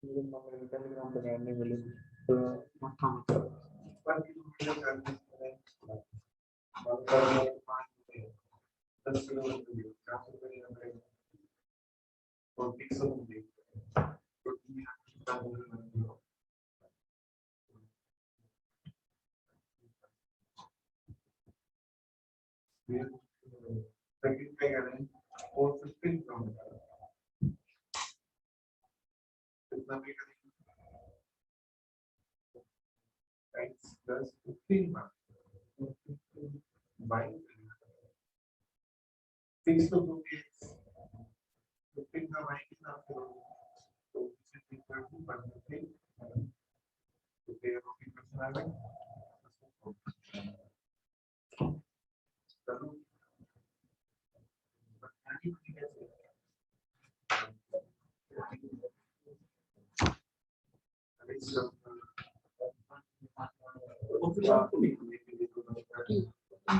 मुझे टेलीग्राम पे नहीं मिली तो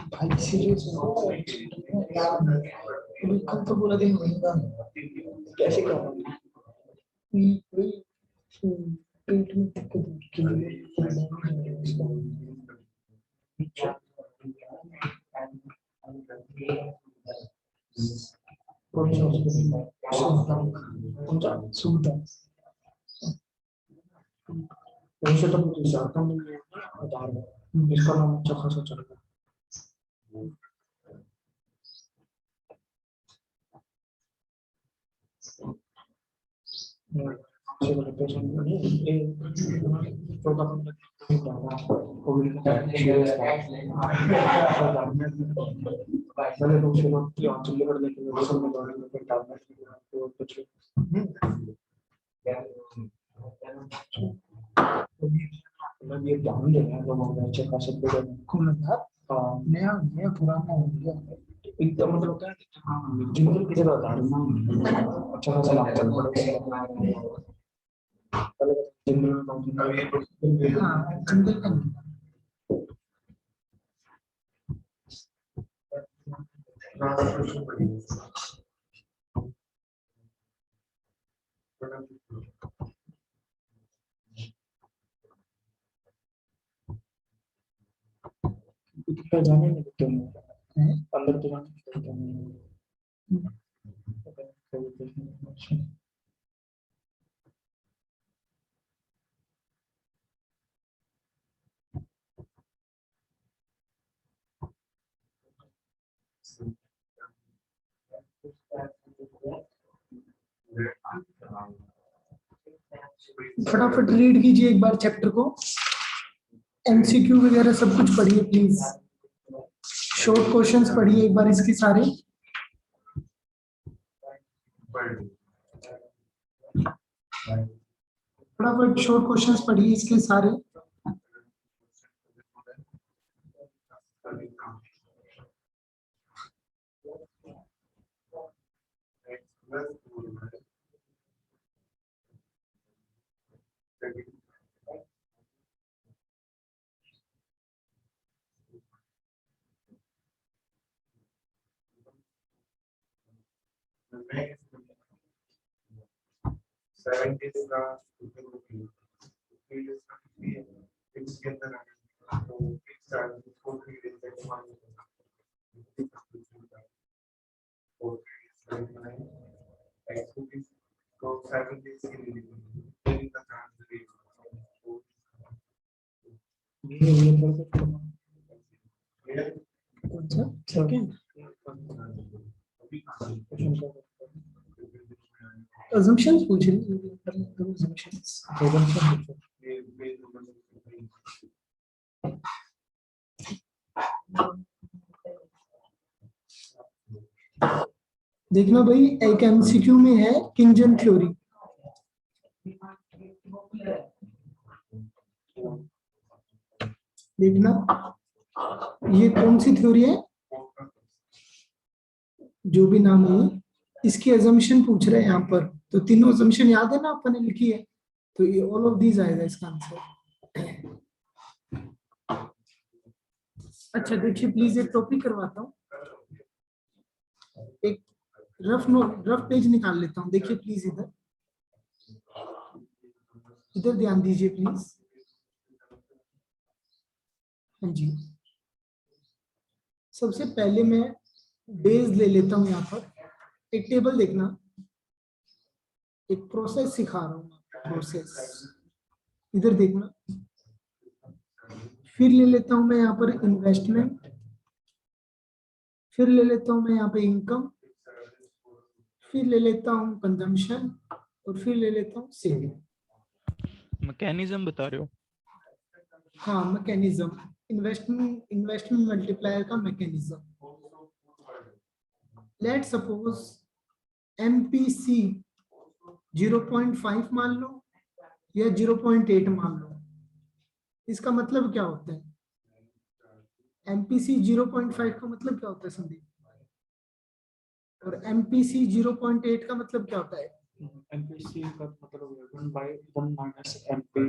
भाई सीरियस कल तो पूरा दिन वहींगा कैसे कर रहा हूँ पेट में सुविधा वैसे तो मुझे ज्यादा नहीं है इसका नाम अच्छा खासा चल रहा है नया नया पुराना हो गया एकदम मतलब होता है जिंदगी की जगह धारणा अच्छा खासा लाभ चल पड़ा जंगल में हाँ जंगल का जाने में तो अंदर तो जाने फटाफट रीड कीजिए एक बार चैप्टर को एमसीक्यू वगैरह सब कुछ पढ़िए प्लीज शॉर्ट क्वेश्चंस पढ़िए एक बार इसके सारे फटाफट शॉर्ट क्वेश्चंस पढ़िए इसके सारे assumptions पूछ रही देखना भाई एक एमसीक्यू में है किंजन थ्योरी देखना ये कौन सी थ्योरी है जो भी नाम है इसकी अजम्पशन पूछ रहे हैं यहाँ पर तो तीनों अजम्पशन याद है ना आपने लिखी है तो ये ऑल ऑफ दीज आएगा इसका आंसर अच्छा देखिए प्लीज एक टॉपिक करवाता हूँ एक रफ पेज निकाल लेता हूँ देखिए प्लीज इधर इधर ध्यान दीजिए प्लीज। हाँ जी, सबसे पहले मैं डेज ले लेता हूं। यहाँ पर एक टेबल देखना, एक प्रोसेस सिखा रहा हूँ, प्रोसेस इधर देखना। फिर ले लेता हूं मैं यहाँ पर इन्वेस्टमेंट, फिर ले लेता हूं मैं यहाँ पे इनकम, फिर ले लेता हूँ कंजम्पशन, और फिर ले लेता हूँ सेविंग। मैकेनिज्म बता रहे हो? हाँ, मैकेनिज्म, इन्वेस्टमेंट मल्टीप्लायर का मैकेनिज्म। लेट सपोज एमपीसी 0.5 मान लो या 0.8 मान लो। इसका मतलब क्या होता है? एमपीसी 0.5 का मतलब क्या होता है संदीप? और एमपीसी 0.8 का मतलब क्या होता है? एमपीसी का मतलब 1/1 माइनस एमपी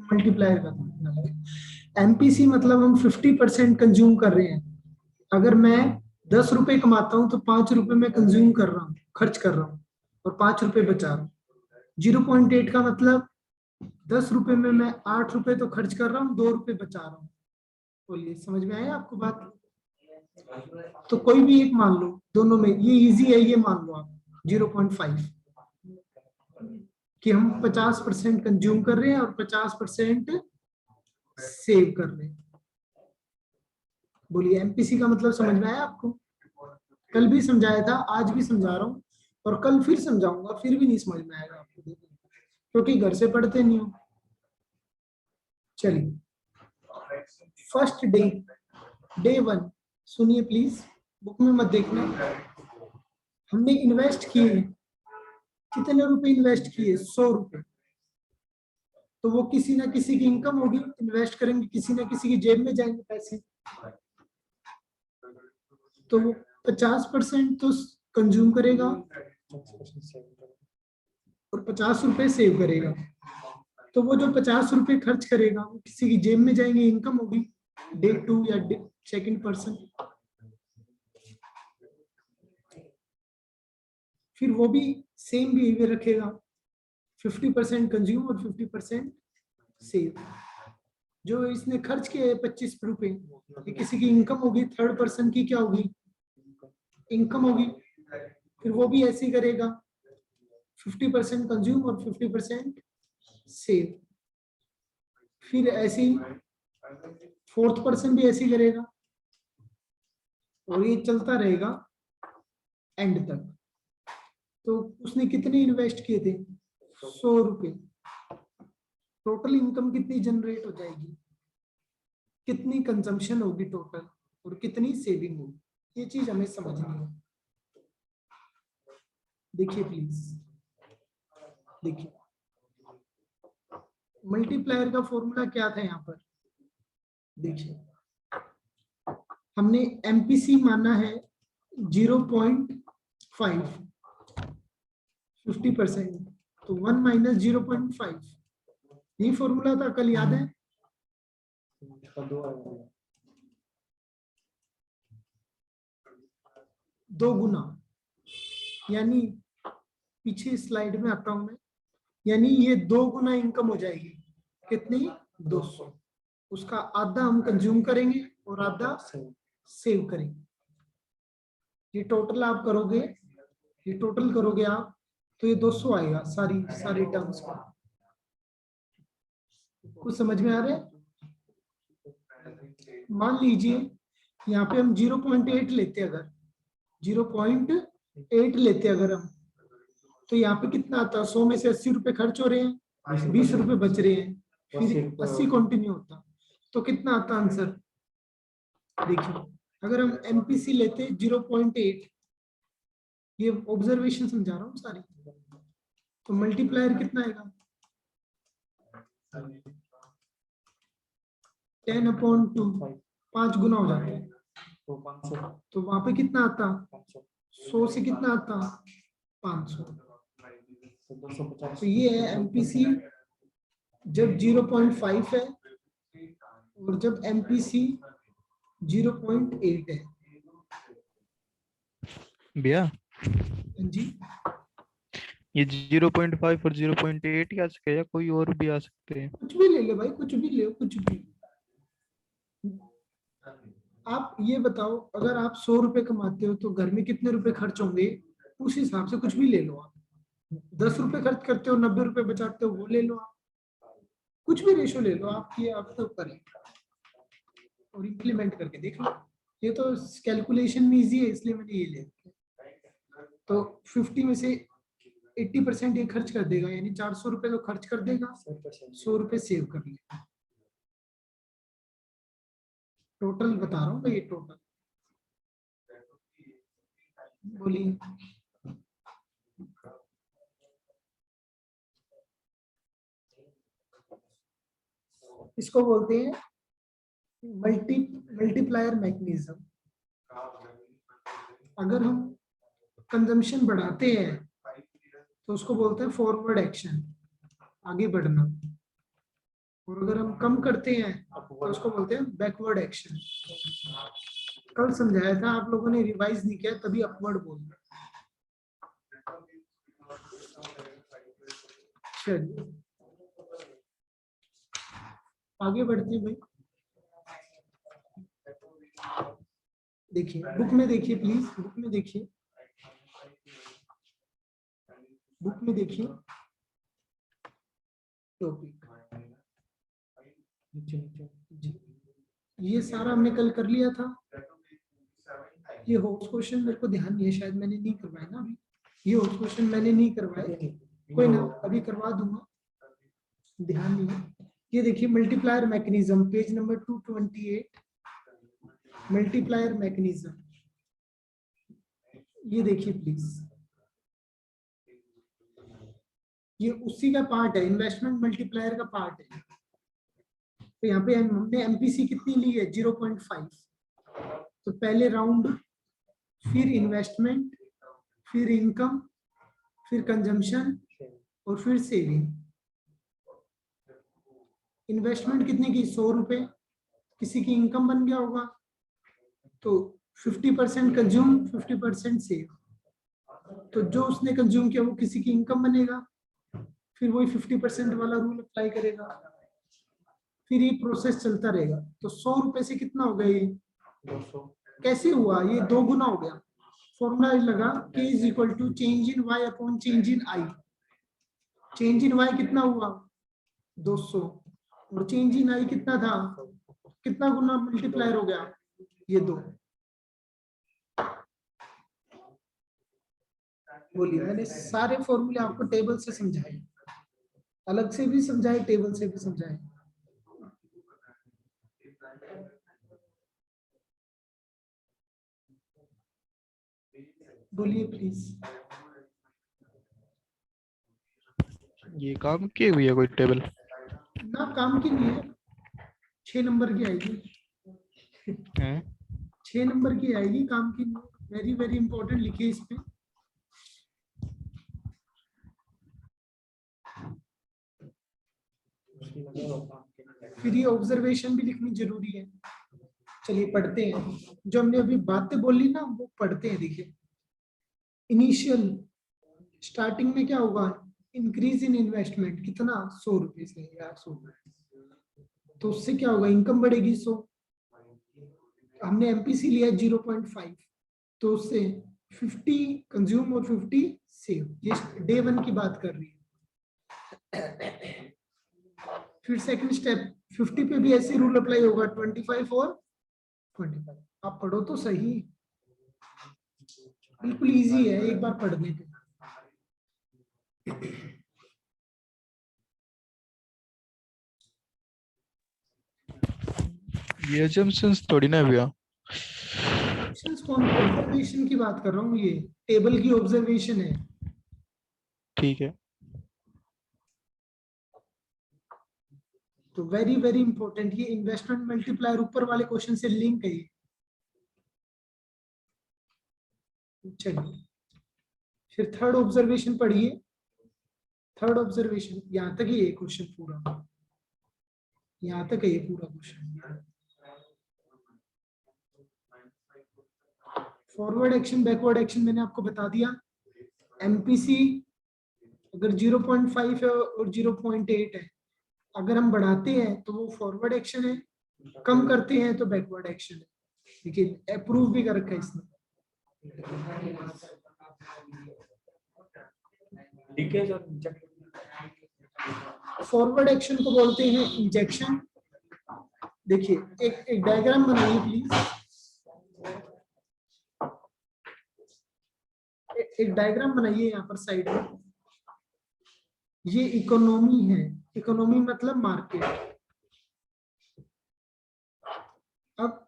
मल्टीप्लायर का मतलब है। एमपीसी मतलब हम 50% कंज्यूम कर रहे हैं। अगर मैं 10 रुपए कमाता हूं तो 5 रुपए में कंज्यूम कर रहा हूँ, खर्च कर रहा हूँ, और 5 रुपए बचा रहा हूँ। 0.8 का मतलब 10 रुपए में मैं 8 रुपए तो खर्च कर रहा हूँ, 2 रुपए बचा रहा हूँ। बोलिए, समझ में आया आपको बात? तो कोई भी एक मान लो, दोनों में ये इजी है। ये मान लो आप 0.5 कि हम 50% कंज्यूम कर रहे हैं और 50% सेव कर रहे हैं। बोलिए, एमपीसी का मतलब समझ में आया आपको? कल भी समझाया था, आज भी समझा रहा हूँ, और कल फिर समझाऊंगा, फिर भी नहीं समझ में आएगा आपको, क्योंकि घर से पढ़ते नहीं हो। चलिए, फर्स्ट डे, डे 1, सुनिए प्लीज, बुक में मत देखना। हमने इन्वेस्ट किए, कितने रुपए इन्वेस्ट किए? 100 रुपए। तो वो किसी ना किसी की इनकम होगी, इन्वेस्ट करेंगे, किसी ना किसी की जेब में जाएंगे पैसे। तो वो 50% तो कंज्यूम करेगा और 50 रुपए सेव करेगा। तो वो जो 50 रुपए खर्च करेगा वो किसी की जेब में जाएंगे, इनकम होगी डे 2 या सेकंड पर्सन। फिर वो भी सेम बिहेवियर रखेगा, 50% कंज्यूम और 50% सेव। जो इसने खर्च किए 25 रुपए, ये किसी की इनकम होगी, थर्ड पर्सन की क्या होगी? इनकम होगी। फिर वो भी ऐसे ही करेगा, 50% कंज्यूम और 50% सेव। फिर ऐसे ही फोर्थ पर्सन भी ऐसे ही करेगा, और ये चलता रहेगा एंड तक। तो उसने कितने इन्वेस्ट किए थे? 100 रुपए। टोटल इनकम कितनी जनरेट हो जाएगी? कितनी कंजम्पशन होगी टोटल, और कितनी सेविंग होगी? ये चीज हमें समझनी है। देखिए प्लीज, देखिए मल्टीप्लायर का फॉर्मूला क्या था यहाँ पर? देखिए, हमने एमपीसी माना है 0.5, 50%, तो 1 माइनस 0.5, ये फॉर्मूला था, कल याद है? दो गुना, यानी पीछे स्लाइड में आता हूं मैं, यानी ये 2 गुना इनकम हो जाएगी। कितनी? 200। उसका आधा हम कंज्यूम करेंगे और आधा सेव करेंगे। ये टोटल आप करोगे, ये टोटल करोगे आप, तो ये 200 आएगा, सारी टर्म्स का। कुछ समझ में आ रहा है? मान लीजिए यहाँ पे हम 0.8 लेते, अगर 0.8 लेते अगर हम, तो यहाँ पे कितना आता? 100 में से 80 रुपए खर्च हो रहे हैं, 20 रुपए बच रहे हैं, फिर 80 कंटिन्यू होता, तो कितना आता आंसर? देखिए, अगर हम एमपीसी लेते 0.8, ये ऑब्जर्वेशन समझा रहा हूँ सारी, तो मल्टीप्लायर कितना आएगा? 10/2, 5 गुना हो जाता है। तो वहां पे कितना आता? 100 से कितना आता? 500। तो ये है एमपीसी जब 0.5 है और जब एमपीसी 0.8 है। भैया जी, ये 0.5 और 0.8 ही आ सके या कोई और भी आ सकते हैं? कुछ भी ले लो भाई, कुछ भी ले लो, कुछ भी। आप ये बताओ, अगर आप 100 रुपए कमाते हो तो घर में कितने रुपए खर्च होंगे, उस हिसाब से कुछ भी ले लो आप। 10 रुपए खर्च करते हो, 90 रुपए बचाते हो, वो ले लो आप। कुछ भी रेशो ले लो आपकी, आपके ऊपर है, और इम्प्लीमेंट करके देख लो। ये तो कैलकुलेशन में इजी है, इसलिए मैंने ये ले रखा है। तो 50 में से 80% ये खर्च कर देगा, यानी 400 रुपए तो खर्च कर देगा, 100 रुपए सेव कर लेगा। टोटल बता रहा हूँ भाई, ये टोटल। बोलिए। इसको बोलते हैं मल्टीप्लायर मैकेनिज्म। अगर हम कंजम्पशन बढ़ाते हैं तो उसको बोलते हैं फॉरवर्ड एक्शन, आगे बढ़ना। और अगर हम कम करते हैं तो उसको बोलते हैं बैकवर्ड एक्शन। कल समझाया था, आप लोगों ने रिवाइज नहीं किया, तभी अपवर्ड बोल रहे। चलिए आगे बढ़ते हैं भाई। देखिए बुक में, देखिए प्लीज, बुक में देखिए, बुक में देखिए टॉपिक। जी, ये सारा हमने कल कर लिया था। ये होप्स क्वेश्चन मेरे को ध्यान नहीं है, शायद मैंने नहीं करवाया ना अभी। ये होप्स क्वेश्चन मैंने नहीं करवाए, कोई ना, अभी करवा दूंगा, ध्यान नहीं है। ये देखिए multiplier mechanism, page number 228, multiplier mechanism. ये देखिए प्लीज, ये उसी का पार्ट है, इन्वेस्टमेंट मल्टीप्लायर का पार्ट है। तो यहाँ पे हमने एमपीसी कितनी ली है, 0.5। तो पहले राउंड, फिर इन्वेस्टमेंट, फिर इनकम, फिर कंजम्पशन, और फिर सेविंग। इन्वेस्टमेंट कितने की, 100 रुपए। किसी की इनकम बन गया होगा, तो 50% कंज्यूम, 50% सेव। तो जो उसने कंज्यूम किया वो किसी की इनकम बनेगा, फिर वही 50% वाला रूल अप्लाई करेगा, फिर ये प्रोसेस चलता रहेगा। तो 100 रुपए से कितना हो गया, ये 200। कैसे हुआ, ये 2 गुना हो गया। फॉर्मूला लगा K is equal to change in Y upon change in I। Change in Y कितना हुआ, 200, और चेंज इन I कितना था, कितना गुना मल्टीप्लायर हो गया, ये 2। बोलिए, मैंने सारे फॉर्मूले आपको टेबल से समझाए, अलग से भी समझाए, टेबल से भी समझाए। बोलिए प्लीज। ये काम की हुई है कोई टेबल? ना काम की नहीं है, 6 नंबर की आएगी, हैं? 6 नंबर की आएगी, काम की नहीं। वेरी वेरी इंपॉर्टेंट लिखिए इस पे। फिर ये ऑब्जर्वेशन भी लिखनी जरूरी है। चलिए पढ़ते हैं, जो हमने अभी बातें बोली ना वो पढ़ते हैं। देखिए इनिशियल स्टार्टिंग में क्या होगा, इंक्रीज इन इन्वेस्टमेंट कितना, 100 रुपए से या 100, तो उससे क्या होगा, इनकम बढ़ेगी 100। हमने एमपीसी लिया 0.5, तो उससे 50 कंज्यूम और 50 सेव। ये डे 1 की बात कर रही है। फिर सेकंड स्टेप 50 पे भी ऐसे रूल अप्लाई होगा, 25 और 25। आप पढ़ो तो सही, बिल्कुल इजी है, एक बार पढ़ने पे। ये assumptions थोड़ी ना भैया। कौन, ऑब्जर्वेशन की बात कर रहा हूँ, ये टेबल की ऑब्जर्वेशन है। ठीक है। तो वेरी वेरी इंपॉर्टेंट, ये इन्वेस्टमेंट मल्टीप्लायर ऊपर वाले क्वेश्चन से लिंक है। चलिए फिर थर्ड ऑब्जर्वेशन पढ़िए। थर्ड ऑब्जर्वेशन यहाँ तक ही है क्वेश्चन पूरा, यहाँ तक है ये पूरा question. Forward action backward action मैंने आपको बता दिया। एमपीसी अगर 0.5 है और 0.8 है, अगर हम बढ़ाते हैं तो वो फॉरवर्ड एक्शन है, कम करते हैं तो बैकवर्ड एक्शन है। लेकिन अप्रूव भी कर रखा है इसने। लीकेज और इंजेक्ट फॉरवर्ड एक्शन को बोलते हैं इंजेक्शन। देखिए एक डायग्राम बनाइए प्लीज, एक डायग्राम बनाइए यहाँ पर साइड में। ये इकोनॉमी है, इकोनॉमी मतलब मार्केट। अब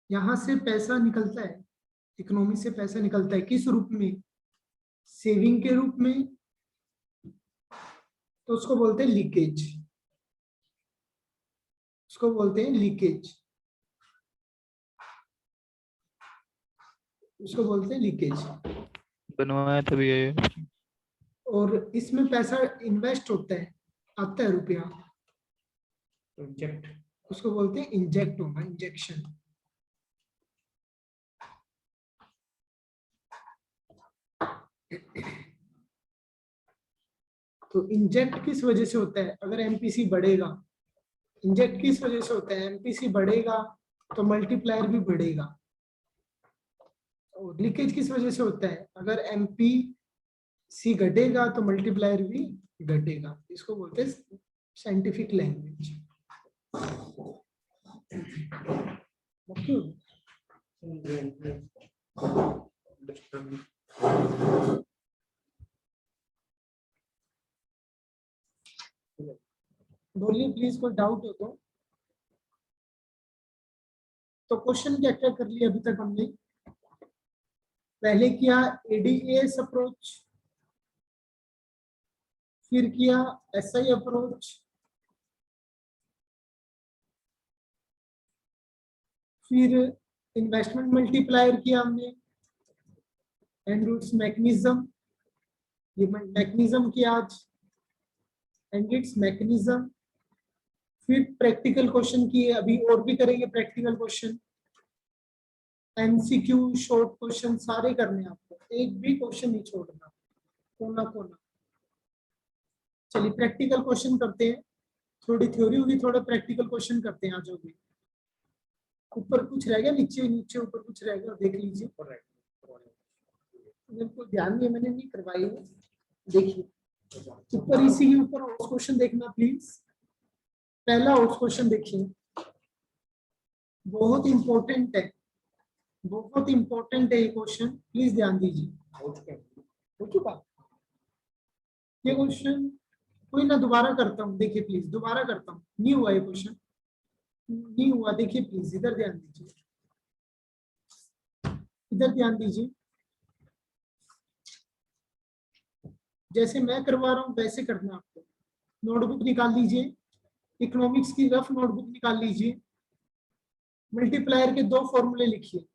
यहां से पैसा निकलता है, इकोनॉमी से पैसा निकलता है किस रूप में? सेविंग के रूप में, तो उसको बोलते हैं लीकेज, उसको बोलते हैं लीकेज, उसको बोलते हैं लीकेज। बनवाया तभी है ये। और इसमें पैसा इन्वेस्ट होता है, आता है रुपया, इंजेक्ट उसको बोलते हैं इंजेक्ट होना, इंजेक्शन। तो इंजेक्ट किस वजह से होता है? अगर एमपीसी बढ़ेगा, इंजेक्ट किस वजह से होता है? एमपीसी बढ़ेगा तो मल्टीप्लायर भी बढ़ेगा। और लीकेज किस वजह से होता है? अगर एमपीसी घटेगा तो मल्टीप्लायर भी घटेगा। इसको बोलते हैं साइंटिफिक लैंग्वेज। बोलिए प्लीज, कोई डाउट हो तो क्वेश्चन क्या क्या कर लिया अभी तक हमने? पहले किया एडीएस अप्रोच, फिर किया एसआई अप्रोच, फिर इन्वेस्टमेंट मल्टीप्लायर किया हमने, एंड इट्स मैकेनिज्म, ये मैकेनिज्म किया आज, एंड इट्स मैकेनिज्म। फिर प्रैक्टिकल क्वेश्चन किए, अभी और भी करेंगे practical question, MCQ, short question सारे करने हैं आपको, एक भी क्वेश्चन नहीं छोड़ना, कोना कोना। चलिए प्रैक्टिकल क्वेश्चन करते हैं, थोड़ी थ्योरी होगी, थोड़ा प्रैक्टिकल क्वेश्चन करते हैं आज होगी। ऊपर कुछ रहेगा, नीचे नीचे ऊपर कुछ रहेगा, देख लीजिए। मेरे को ध्यान नहीं है, मैंने नहीं करवाई है, देखिए ऊपर, इसी के ऊपर और क्वेश्चन देखना प्लीज। पहला और क्वेश्चन देखिए, बहुत इंपॉर्टेंट है, बहुत इंपॉर्टेंट है ये क्वेश्चन, प्लीज ध्यान दीजिए। हो चुका ये क्वेश्चन? कोई ना, दोबारा करता हूँ, देखिए प्लीज, दोबारा करता हूँ, नहीं हुआ ये क्वेश्चन, नहीं हुआ। देखिए प्लीज इधर ध्यान दीजिए, इधर ध्यान दीजिए। जैसे मैं करवा रहा हूँ वैसे करना आपको। नोटबुक निकाल लीजिए, इकोनॉमिक्स की रफ नोटबुक निकाल लीजिए। मल्टीप्लायर के दो फॉर्मूले लिखिए,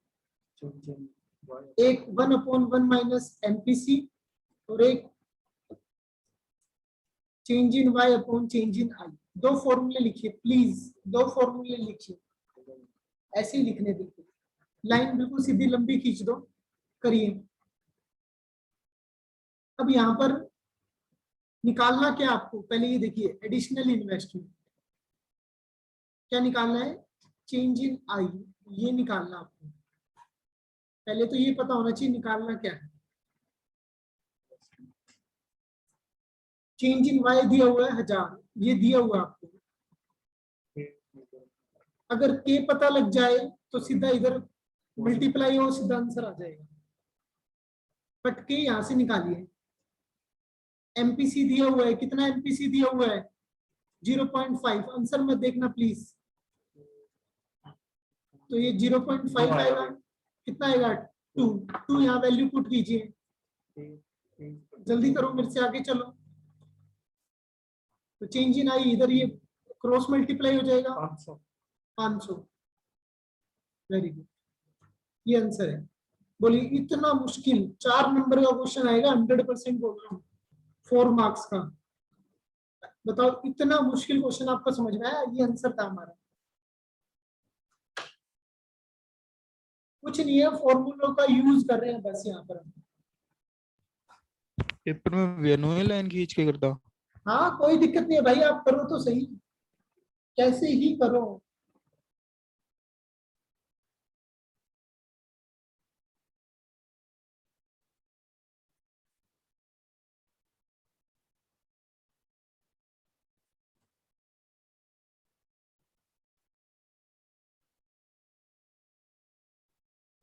एक 1/1 माइनस एमपीसी और एक change in Y upon change in I. दो फॉर्मूले लिखिए प्लीज, दो फॉर्मूले लिखिए, ऐसे ही लिखने देखिए, लाइन बिल्कुल सीधी लंबी खींच दो, करिए। अब यहां पर निकालना क्या आपको? पहले ये देखिए, एडिशनल इन्वेस्टमेंट क्या निकालना है? चेंज इन आई, ये निकालना आपको। पहले तो ये पता होना चाहिए निकालना क्या है। चेंज इन वाई दिया हुआ है 1000, ये दिया हुआ है आपको। अगर के पता लग जाए तो सीधा इधर मल्टीप्लाई हो, सीधा आंसर आ जाएगा। बट के यहां से निकालिए। एमपीसी दिया हुआ है, कितना एमपीसी दिया हुआ है? 0.5। आंसर मत देखना प्लीज। तो ये 0.5 आएगा, कितना आएगा? 2 यहाँ वैल्यू पुट कीजिए, जल्दी करो, मेरे से आगे चलो। तो चेंज इन आई इधर ये क्रॉस मल्टीप्लाई हो जाएगा 500। वेरी गुड, ये आंसर है। बोलिए इतना मुश्किल 4 नंबर का क्वेश्चन आएगा, 100% बोल रहा हूँ, 4 मार्क्स का। बताओ इतना मुश्किल क्वेश्चन आपको समझ में आया? ये आंसर था हमारा। कुछ नहीं है, फॉर्मूलों का यूज कर रहे हैं बस यहाँ पर हम। पेपर में वेनोए लाइन खींच के करता। हाँ कोई दिक्कत नहीं है भाई, आप करो तो सही, कैसे ही करो।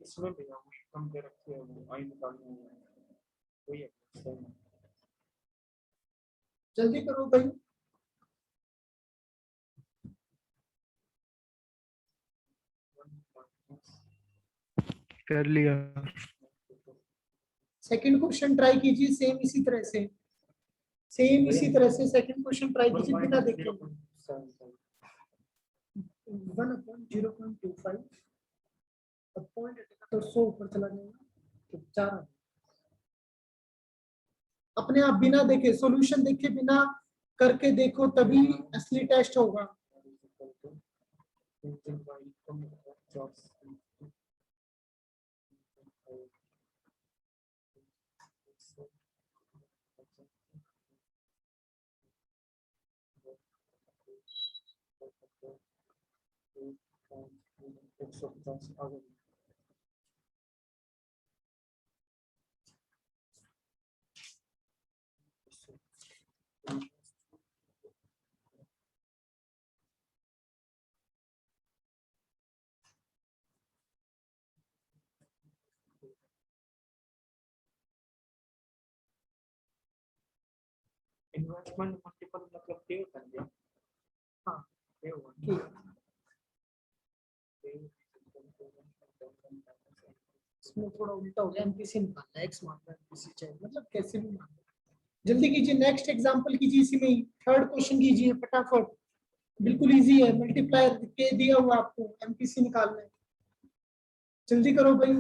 इसमें भी हम कम के रखते हैं वो आई निकालने में वही है सेम है। जल्दी करो भाई। कर लिया। सेकंड क्वेश्चन ट्राई कीजिए, सेम इसी तरह से, सेम इसी तरह से सेकंड क्वेश्चन ट्राई कीजिए बिना देखे। 1/0.25 अब पॉइंट तो 100 ऊपर चला जाएगा तो 4 अपने आप बिना देखे, सॉल्यूशन देखे बिना करके देखो, तभी असली टेस्ट होगा। इन्वेस्टमेंट मल्टीपल मतलब क्या होता है? हाँ क्या हुआ? ठीक, इसमें थोड़ा उल्टा हो गया, एमपीसी निकालना है, एक्स मारना है एमपीसी चाहिए, मतलब कैसे भी मारना है। जल्दी कीजिए, नेक्स्ट एग्जांपल कीजिए, इसी में ही थर्ड क्वेश्चन कीजिए फटाफट, बिल्कुल इजी है, मल्टीप्लायर के दिया हुआ आपको, एमपीसी निकालना है, जल्दी करो भाई।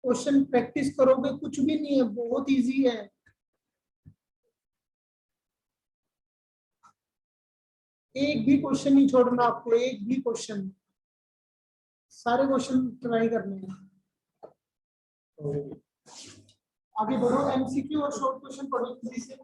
क्वेश्चन प्रैक्टिस करोगे कुछ भी नहीं है, बहुत इजी है। एक भी क्वेश्चन नहीं छोड़ना आपको, एक भी क्वेश्चन, सारे क्वेश्चन ट्राई करने हैं। आगे बढ़ो, एमसीक्यू और शॉर्ट क्वेश्चन पढ़ो जल्दी से।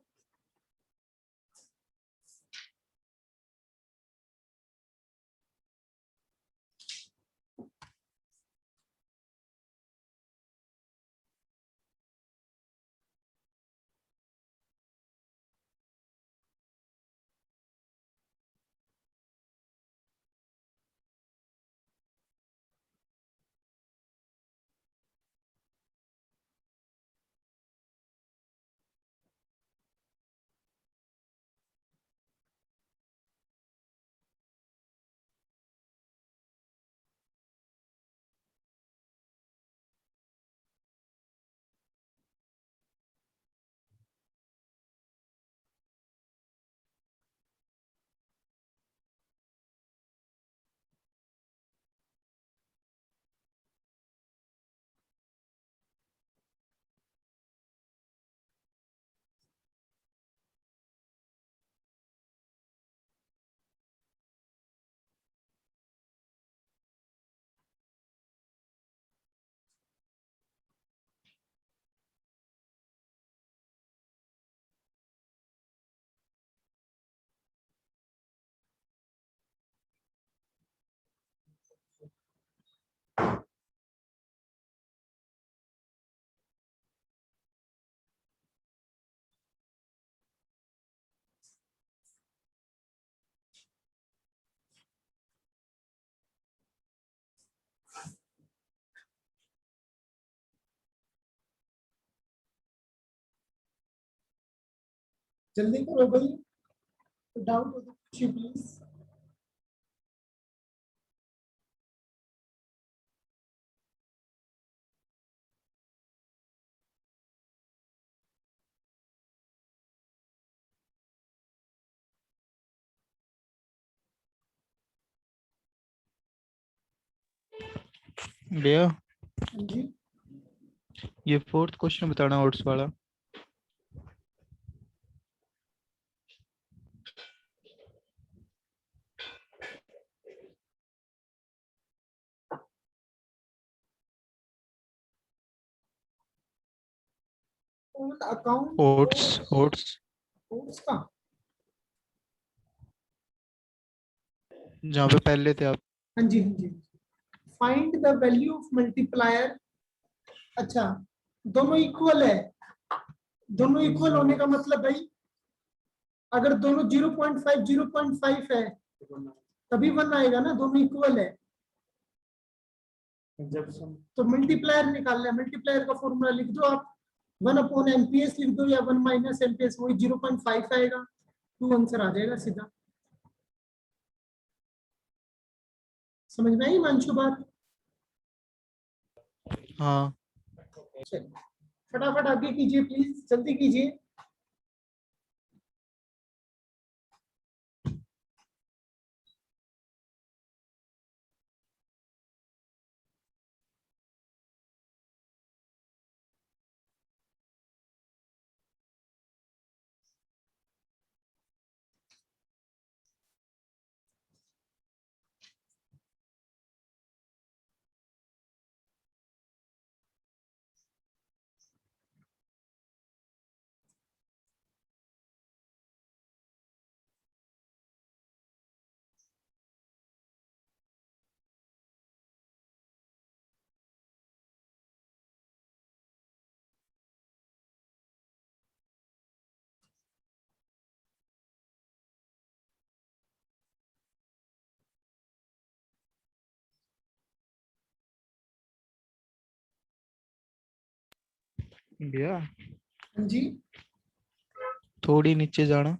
जल्दी करो भाई, डाउट हो तो पूछिए प्लीज। भैया हाँ जी, ये फोर्थ क्वेश्चन बताना ओट्स वाला। On account oats oats oats का जहाँ पे पहले थे आप। हाँ जी हाँ जी। Find the value of multiplier. अच्छा, दोनों इक्वल है। दोनों इक्वल होने का मतलब भाई, अगर दोनों 0.5 0.5 है तभी 1 आएगा ना, दोनों इक्वल है। जब सम तो मल्टीप्लायर निकालना है, मल्टीप्लायर का फॉर्मूला लिख दो आप, 1/MPS लिख दो या 1 - MPS, वही 0.5 आएगा, 2 आंसर आ जाएगा सीधा। समझ में आई मानशु बात? हाँ चलिए फटाफट आगे कीजिए प्लीज, जल्दी कीजिए। भैया हाँ जी, थोड़ी नीचे जाना।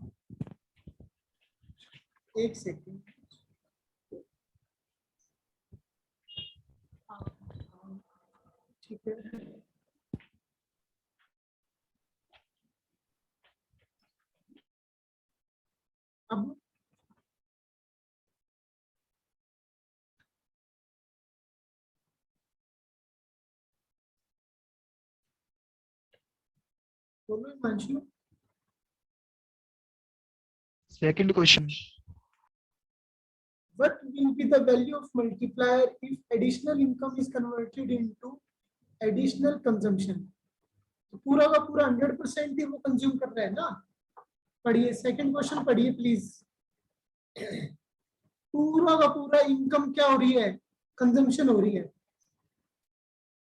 एक सेकंड। ठीक है, अब बोलो Himanshu. Second question. What will be the value of multiplier if additional income is converted into additional consumption? तो पूरा का पूरा 100% ही वो कंज्यूम कर रहा है ना। पढ़िए सेकंड क्वेश्चन, पढ़िए प्लीज। पूरा का पूरा इनकम क्या हो रही है? कंजम्पशन हो रही है।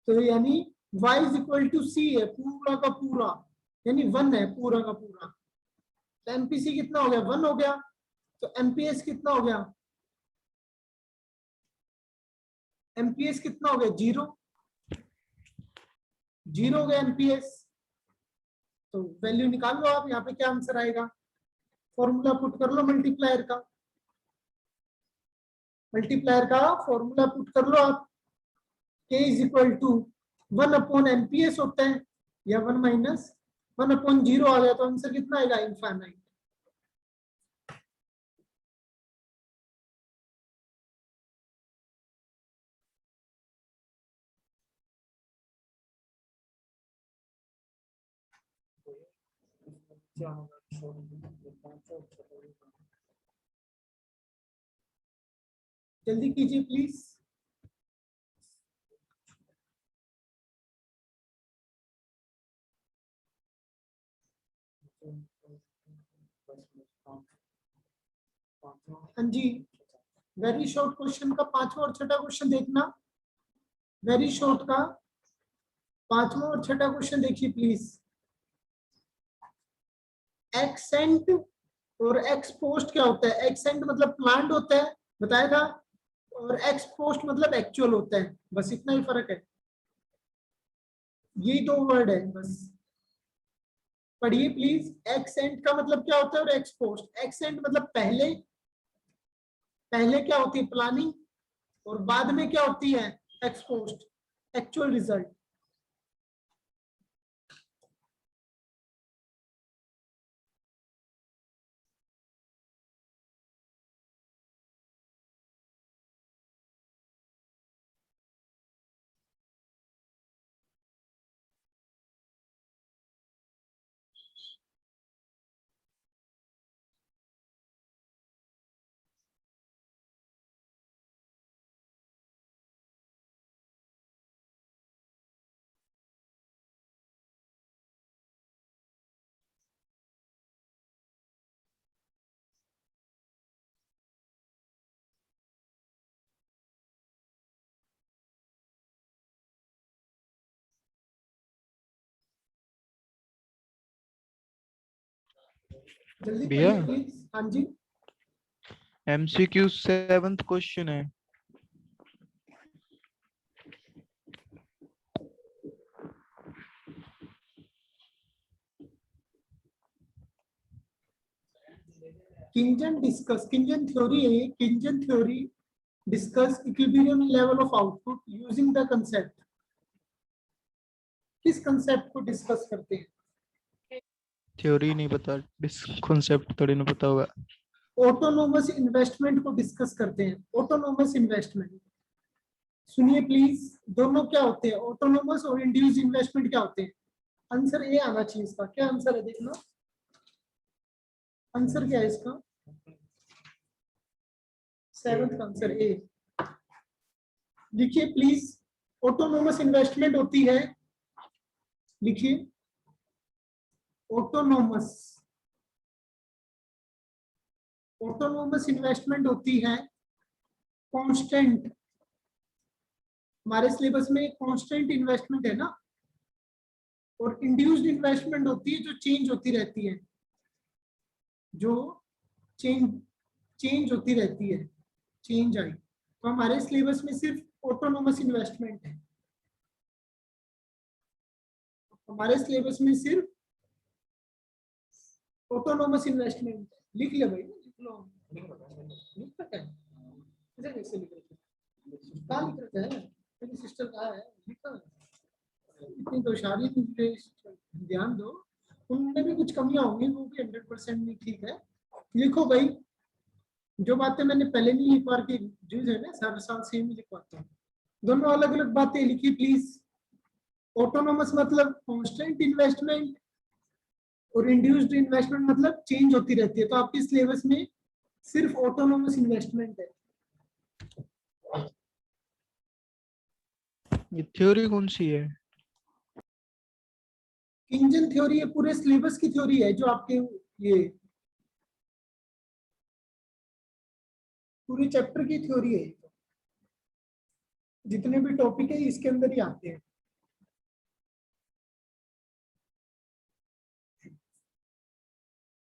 तो यानी y = c है, पूरा का पूरा, यानी 1 है पूरा का पूरा। तो एमपीसी कितना हो गया? 1 हो गया। तो एमपीएस कितना हो गया? एमपीएस कितना हो गया? 0। 0 हो गया एमपीएस। तो वैल्यू निकाल लो आप, यहाँ पे क्या आंसर आएगा? फॉर्मूला पुट कर लो मल्टीप्लायर का, मल्टीप्लायर का फॉर्मूला पुट कर लो आप। k = 1/MPS होता है, या 1 - 1/0 आ गया, तो आंसर कितना आएगा? इनफाइनाइट। क्या होगा छोड़ दो, पांच और छोड़ दो। जल्दी कीजिए प्लीज। हाँ जी, वेरी शॉर्ट क्वेश्चन का पांचवा और छठा क्वेश्चन देखना। वेरी शॉर्ट का पांचवा और छठा क्वेश्चन देखिए प्लीज। एक्सेंट और एक्सपोस्ट क्या होता है? एक्सेंट मतलब प्लांट होता है, बताया था, और एक्सपोस्ट मतलब एक्चुअल होता है, बस इतना ही फर्क है। ये दो वर्ड है बस। पढ़िए प्लीज। एक्सेंट का मतलब क्या होता है और एक्सपोस्ट। एक्सेंट मतलब पहले, पहले क्या होती है? प्लानिंग, और बाद में क्या होती है? Ex post, actual result. जल्दी भैया पढ़िए प्लीज। हाँ जी, MCQ 7th क्वेश्चन है। किंजन थ्योरी है ये। Keynesian theory discuss equilibrium level of output using the concept. किस कंसेप्ट को डिस्कस करते हैं? थ्योरी नहीं पता, कॉन्सेप्ट थोड़ी ना पता होगा। ऑटोनोमस इन्वेस्टमेंट को डिस्कस करते हैं। ऑटोनोमस इन्वेस्टमेंट सुनिए प्लीज, दोनों क्या होते हैं? ऑटोनोमस और इंड्यूस इन्वेस्टमेंट क्या होते हैं? आंसर ए आना चाहिए इसका। क्या आंसर है देखना, आंसर क्या है इसका? 7th answer A. लिखिए प्लीज, ऑटोनोमस इन्वेस्टमेंट होती है, लिखिए ऑटोनोमस। ऑटोनोमस इन्वेस्टमेंट होती है कांस्टेंट। हमारे सिलेबस में कांस्टेंट इन्वेस्टमेंट है ना, और इंड्यूस्ड इन्वेस्टमेंट होती है जो चेंज होती रहती है, जो चेंज होती रहती है, चेंज आई। तो हमारे सिलेबस में सिर्फ ऑटोनोमस इन्वेस्टमेंट है। हमारे सिलेबस में सिर्फ ऑटोनोमस इन्वेस्टमेंट। लिख ले भाई, लिख लो। लिख पता है इधर कैसे लिख रहे हैं? कहाँ लिख रखा है? मेरी सिस्टर कहाँ है? लिखा है। इतनी तो होशियारी पे ध्यान दो, उनमें भी कुछ कमियां होंगी, वो भी 100% नहीं ठीक है। लिखो भाई, जो बातें मैंने पहले नहीं लिख पार की जूझ है ना, सारे साल सेम ही लिखवाता हूँ। दोनों अलग अलग बातें लिखी प्लीज। ऑटोनोमस मतलब कांस्टेंट इन्वेस्टमेंट, और इंड्यूस्ड इन्वेस्टमेंट मतलब चेंज होती रहती है। तो आपके सिलेबस में सिर्फ ऑटोनोमस इन्वेस्टमेंट है। ये थ्योरी कौन सी है? किंजन थ्योरी है, पूरे सिलेबस की थ्योरी है, जो आपके ये पूरी चैप्टर की थ्योरी है। जितने भी टॉपिक है इसके अंदर ही आते हैं।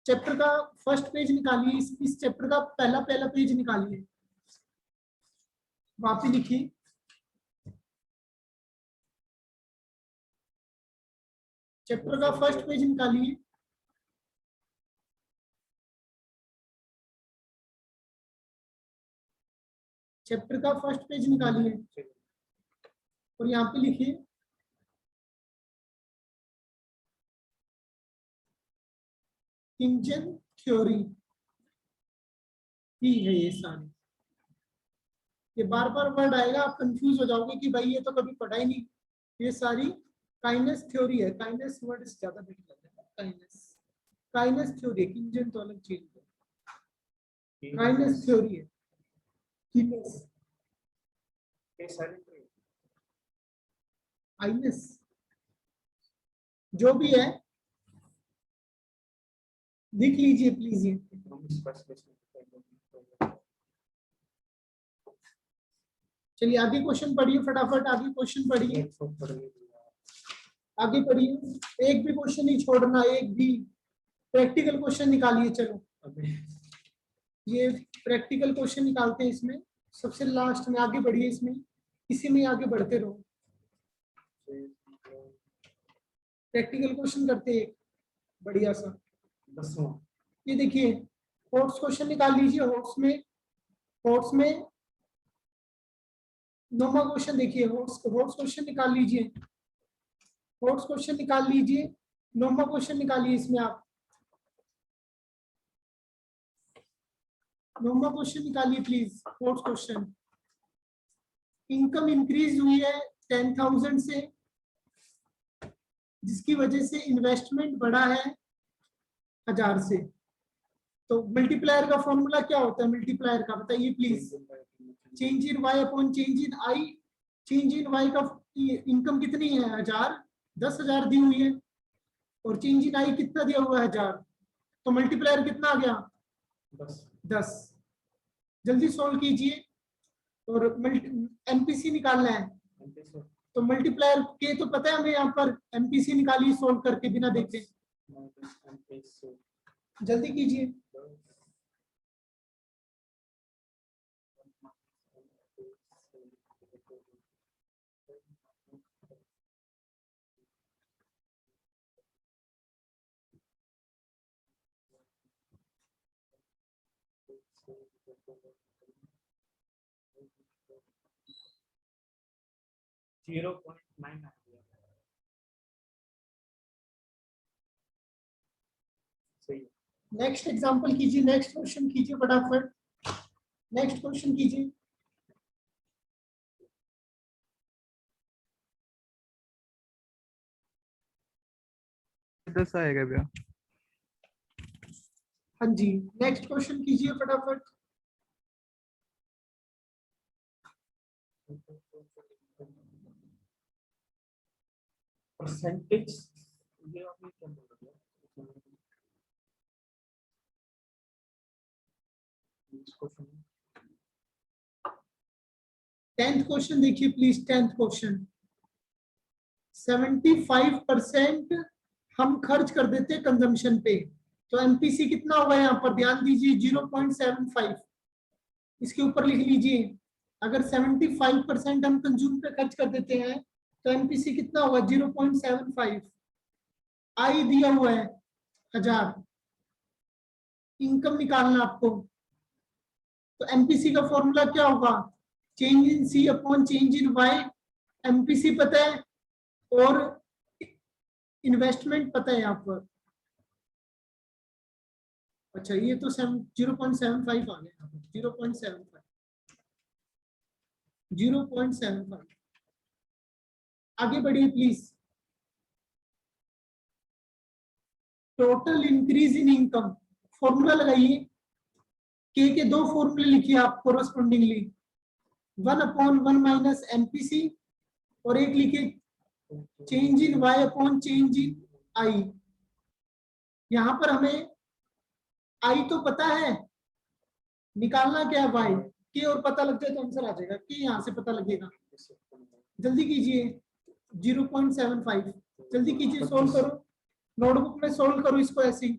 चैप्टर का फर्स्ट पेज निकालिए, इस चैप्टर का पहला पहला पेज निकालिए, वहां पे लिखिए चैप्टर का फर्स्ट पेज निकालिए। चैप्टर का फर्स्ट पेज निकालिए और यहाँ पे लिखिए किंजन थ्योरी की है ये सारी। ये बार बार वर्ड आएगा, आप कंफ्यूज हो जाओगे कि भाई ये तो कभी पढ़ा ही नहीं। ये सारी काइनेस थ्योरी है। काइनेस वर्ड ज्यादा बेटर लग रहा है। Kinase, kinase theory. किंजन तो अलग चीज है, काइनेस थ्योरी है। कीनेस, आइनेस, जो भी है देख लीजिए प्लीज। ये चलिए आगे क्वेश्चन पढ़िए फटाफट, आगे क्वेश्चन पढ़िए, आगे पढ़िए। एक भी क्वेश्चन नहीं छोड़ना, एक भी। प्रैक्टिकल क्वेश्चन निकालिए। चलो ये प्रैक्टिकल क्वेश्चन निकालते हैं इसमें सबसे लास्ट में। आगे बढ़िए, इसमें इसी में आगे बढ़ते रहो। प्रैक्टिकल क्वेश्चन करते हैं बढ़िया सा। ये देखिए हॉट्स क्वेश्चन निकाल लीजिए। हॉट्स में नोमा क्वेश्चन देखिए। हॉट्स क्वेश्चन निकाल लीजिए। हॉट्स क्वेश्चन निकाल लीजिए, नोमा क्वेश्चन निकालिए इसमें आप। नोमा क्वेश्चन निकालिए please. Hots question, income increase हुई है 10,000 से, जिसकी वजह से इन्वेस्टमेंट बढ़ा है 1000 से। तो मल्टीप्लायर का फॉर्मूला क्या होता है? मल्टीप्लायर का बताइए please. Change in Y upon change in I. Change in Y का इनकम कितनी है? 1000, 10,000 दी हुई है, और चेंज इन आई कितना दिया हुआ है? 1000। तो मल्टीप्लायर कितना आ गया? 10। जल्दी सॉल्व कीजिए। और एमपीसी निकालना है, तो मल्टीप्लायर के तो पता है हमें। यहाँ पर एमपीसी निकालिए सॉल्व करके बिना देखे। जल्दी कीजिए। जीरो पॉइंट नाइन सही है। नेक्स्ट एग्जांपल कीजिए, नेक्स्ट क्वेश्चन कीजिए फटाफट, नेक्स्ट क्वेश्चन कीजिए। दस आएगा भैया। हाँ जी, नेक्स्ट क्वेश्चन कीजिए फटाफट। परसेंटेज ये आपने क्या बोला था? क्वेश्चन 10th क्वेश्चन देखिए प्लीज, 10th क्वेश्चन। 75% हम खर्च कर देते हैं कंजम्पशन पे, तो एमपीसी कितना होगा यहाँ पर, ध्यान दीजिए 0.75। इसके ऊपर लिख लीजिए, अगर 75% हम कंज्यूम पे खर्च कर देते हैं तो एमपीसी कितना होगा 0.75। आई दिया हुआ है 1000, इनकम निकालना आपको, तो एमपीसी का फॉर्मूला क्या होगा, change in C upon change in Y. MPC पता है और इन्वेस्टमेंट पता है यहाँ पर। अच्छा ये तो 0.75 आ गया, 0.75, 0.75। आगे बढ़िए please. Total increase in income, formula लगाइए, के दो फॉर्मूले लिखिए आप कोरस्पोंडिंगली, 1/1 माइनस एमपीसी, और एक लिखिए change in Y upon change in I. यहां पर हमें आई तो पता है, निकालना क्या है वाई, के और पता लग जाए तो आंसर आ जाएगा, के यहां से पता लगेगा। जल्दी कीजिए 0.75, जल्दी कीजिए, सोल्व करो, नोटबुक में सोल्व करो इसको ऐसे ही,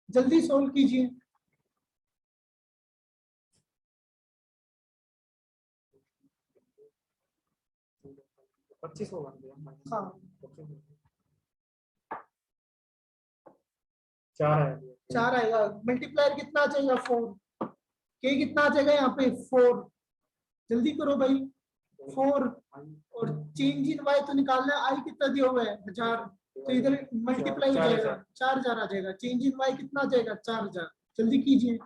जल्दी सोल्व कीजिए। पच्चीस होगा हाँ 4 है 4 आएगा, मल्टीप्लायर कितना आ जाएगा 4, के कितना आ जाएगा यहाँ पे 4, जल्दी करो भाई 4, और चेंज इन वाई तो निकालना है, आई कितना दिया हुआ है 1000, तो इधर मल्टीप्लाई हो जाएगा 4000 आ जाएगा, चेंज इन वाई कितना आ जाएगा 4000, जल्दी कीजिए।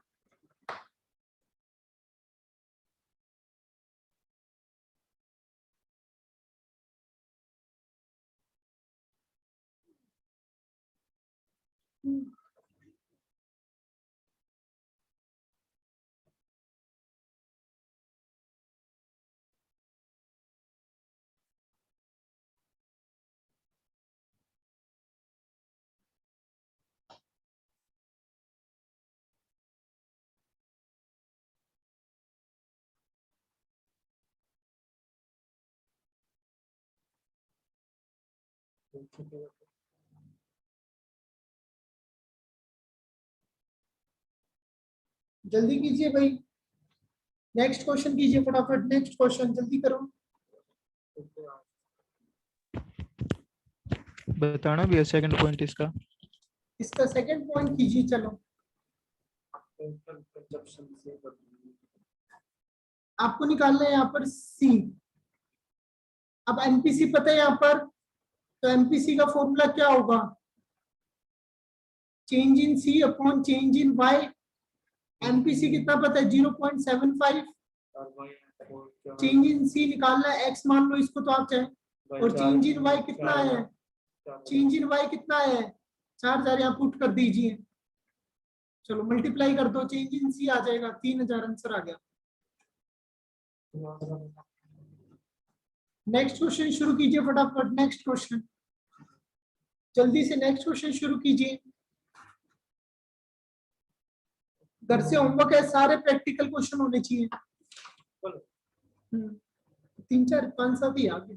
जल्दी कीजिए भाई, नेक्स्ट क्वेश्चन कीजिए फटाफट, नेक्स्ट क्वेश्चन जल्दी करो। बताना भैया सेकंड पॉइंट इसका। इसका सेकंड पॉइंट कीजिए, चलो आपको निकालना है यहाँ पर सी। अब एमपीसी पता है यहाँ पर, तो एमपीसी का फॉर्मूला क्या होगा, change in C upon change in Y. MPC कितना पता है 0.75, चेंज इन सी निकालना है, एक्स मान लो इसको तो आप चाहे, और चेंज इन वाई कितना है, चेंज इन वाई कितना है 4000, यहाँ पुट कर दीजिए, चलो मल्टीप्लाई कर दो, चेंज इन सी आ जाएगा 3000, आंसर आ गया। नेक्स्ट क्वेश्चन शुरू कीजिए फटाफट, नेक्स्ट क्वेश्चन जल्दी से, नेक्स्ट क्वेश्चन शुरू कीजिए। घर से होमवर्क है, सारे प्रैक्टिकल क्वेश्चन होने चाहिए। 3 4 5 7 ही आगे।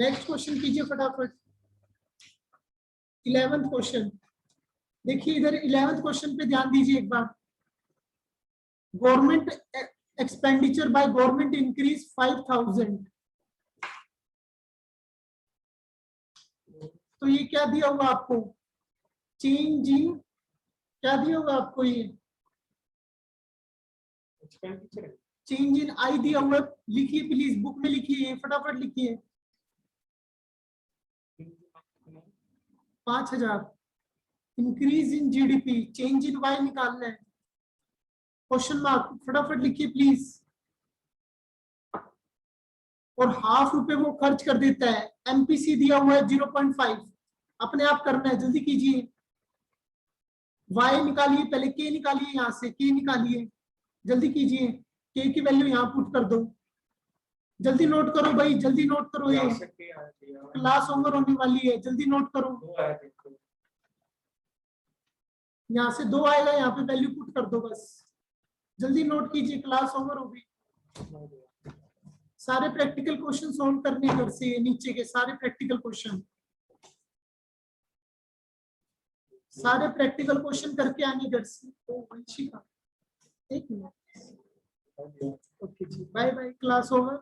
नेक्स्ट क्वेश्चन कीजिए फटाफट। 11th क्वेश्चन देखिए, इधर 11th क्वेश्चन पे ध्यान दीजिए एक बार। Government expenditure by government increase 5000, तो ये क्या दिया हुआ आपको? चेंज इन क्या दिया हुआ आपको? ये एक्सपेंडिचर है। चेंज इन आई दिया हुआ है, लिखिए प्लीज, बुक में लिखिए, फटाफट लिखिए। 5000। Increase in GDP, change in Y निकालना है, क्वेश्चन मार्क, फटाफट लिखिए प्लीज। और ₹1.5 वो खर्च कर देता है। एमपीसी दिया हुआ है 0.5, अपने आप करना है, जल्दी कीजिए। वाई निकालिए, पहले के निकालिए, यहां से के निकालिए, जल्दी कीजिए। के की वैल्यू यहाँ पुट कर दो, जल्दी नोट करो भाई, जल्दी नोट करो, ये क्लास ओवर होने वाली है, जल्दी नोट करो। यहाँ से 2 आएगा, यहाँ पे वैल्यू पुट कर दो बस, जल्दी नोट कीजिए, क्लास ओवर होगी। सारे प्रैक्टिकल क्वेश्चन सॉल्व करने हैं घर से, नीचे के सारे प्रैक्टिकल क्वेश्चन, सारे प्रैक्टिकल क्वेश्चन करके आने घर से। एक मिनट, ओके जी, बाय बाय, क्लास ओवर।